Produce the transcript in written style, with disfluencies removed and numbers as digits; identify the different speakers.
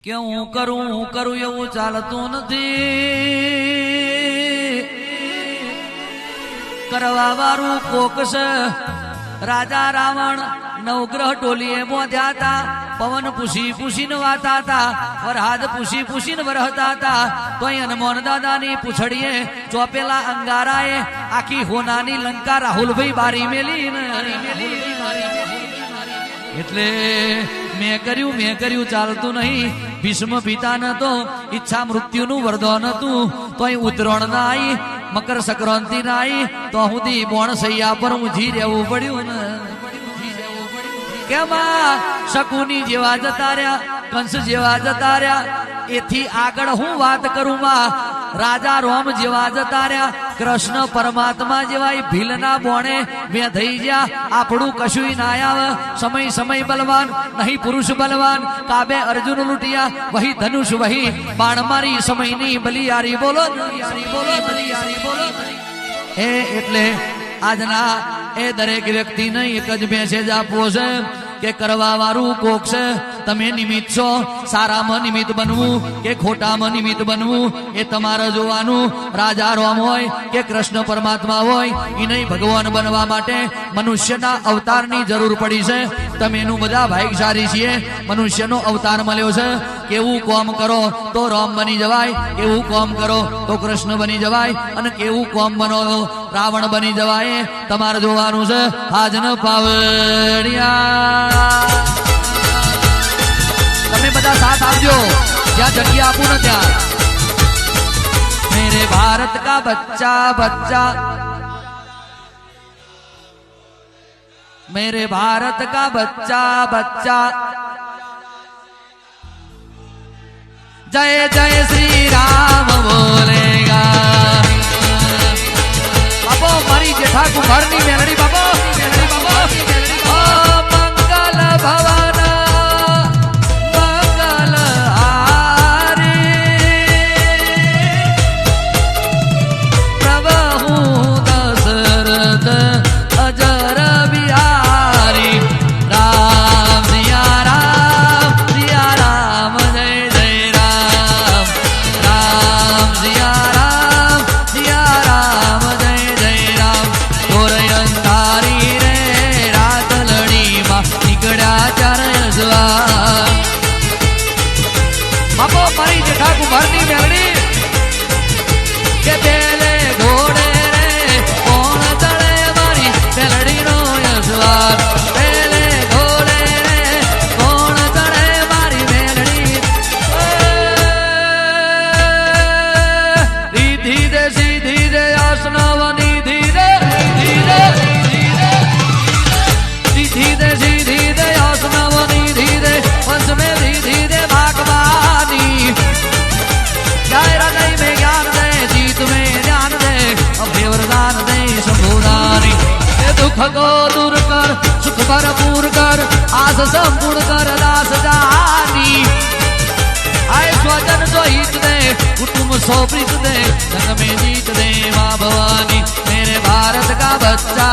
Speaker 1: કે હું કરું એવું ચાલતું નથી. કરવા વાળું કોક છે. રાજા રાવણ નવગ્રહ ટોલીએ બોધ્યા હતા. પવન પૂછીને વાતા હતા. વરહાદ પૂછીને વરહતા હતા. તો હનુમાન દાદાની પૂછડીએ ચોપેલા અંગારાએ આખી હોનાની લંકા રાહુલભાઈ બારી મેલી. એટલે મેં કર્યું ચાલતું નહીં. ભીષ્મ પિતા નતો, ઈચ્છા મૃત્યુનું વરદાન હતું. તો ઉત્તરાયણ ના આવી, મકર સંક્રાંતિ ના આવી, તો સુધી બોણ સૈયા પર ઊંઝી રહેવું પડ્યું ને. કેમાં શકુની જેવા જતા રહ્યા, કંસ જેવા જતા રહ્યા. એથી આગળ હું વાત કરું માં, રાજા રોમ જેવા જતા રહ્યા. કૃષ્ણ પરમાત્મા જેવા ભીલના બોણે મેં થઈ ગયા. આપણું કશું ના આવે. સમય બલવાન નહીં, પુરુષ બલવાન. કાબે અર્જુન લૂંટિયા, વહી ધનુષ વહી બાણ મારી. સમયની બલિયારી બોલો, બલિયારી બોલો. એટલે આજના એ દરેક વ્યક્તિને એક જ મેસેજ આપવો છે કે કરવા વાળું કોક છે. તમે નિમિત્ત છો. સારામાં નિમિત્ત બનવું કે ખોટામાં નિમિત્ત બનવું એ તમારે જોવાનું. રાજા રોમ હોય કે કૃષ્ણ પરમાત્મા હોય, એ નહીં ભગવાન બનવા માટે મનુષ્યના અવતારની જરૂર પડી છે. તમે એનું બધા ભાગ્યશાળી છીએ. મનુષ્યનો અવતાર મળ્યો છે. કેવું કોમ કરો તો રોમ બની જવાય, કેવું કોમ કરો તો કૃષ્ણ બની જવાય, અને કેવું કોમ બનો રાવણ બની જવાય. તમારે જોવાનું છે. હાજન પાવડિયા તમે બધા સાથ આપજો. જ્યાં જગ્યા આપું ને ત્યાં. મેરે ભારત કા બચ્ચા, मेरे भारत का बच्चा जय जय श्री राम बोलेगा. बाबो मारी जेठा कुमार नी मेलडी बाबो, मंगल भवन मंगल हारी प्रभु दशरथ अजर बिहारी. राम सिया राम जय जय राम. राम सिया राम जय जय राम. અંધારી રે રાતલડી માં નીકળ્યા ચાર અજવા. બાપો મારી જેઠા કુમારની મેલડી કે પેલે ઘોડે રે કોણ ચડે મારી મેલડી નો યજવાર. પેલે ઘોડે રે કોણ ચડે મારી મેલડી. રીધી દે સીધી દે આસનાવની ધીરે सीधी दे आसनावनी धीरे वंश में धीरे भागवानी. जय हृदय में ज्ञान दे, जीत में ध्यान दे, अभय वरदान दे शंभुरानी. दुख को दूर कर, सुख भरपूर कर, आस संपूर्ण कर दास जानी. आए स्वजन जो हित दे, कुटुंब सो प्रीत दे, जग में जीत दे माँ भवानी. मेरे भारत का बच्चा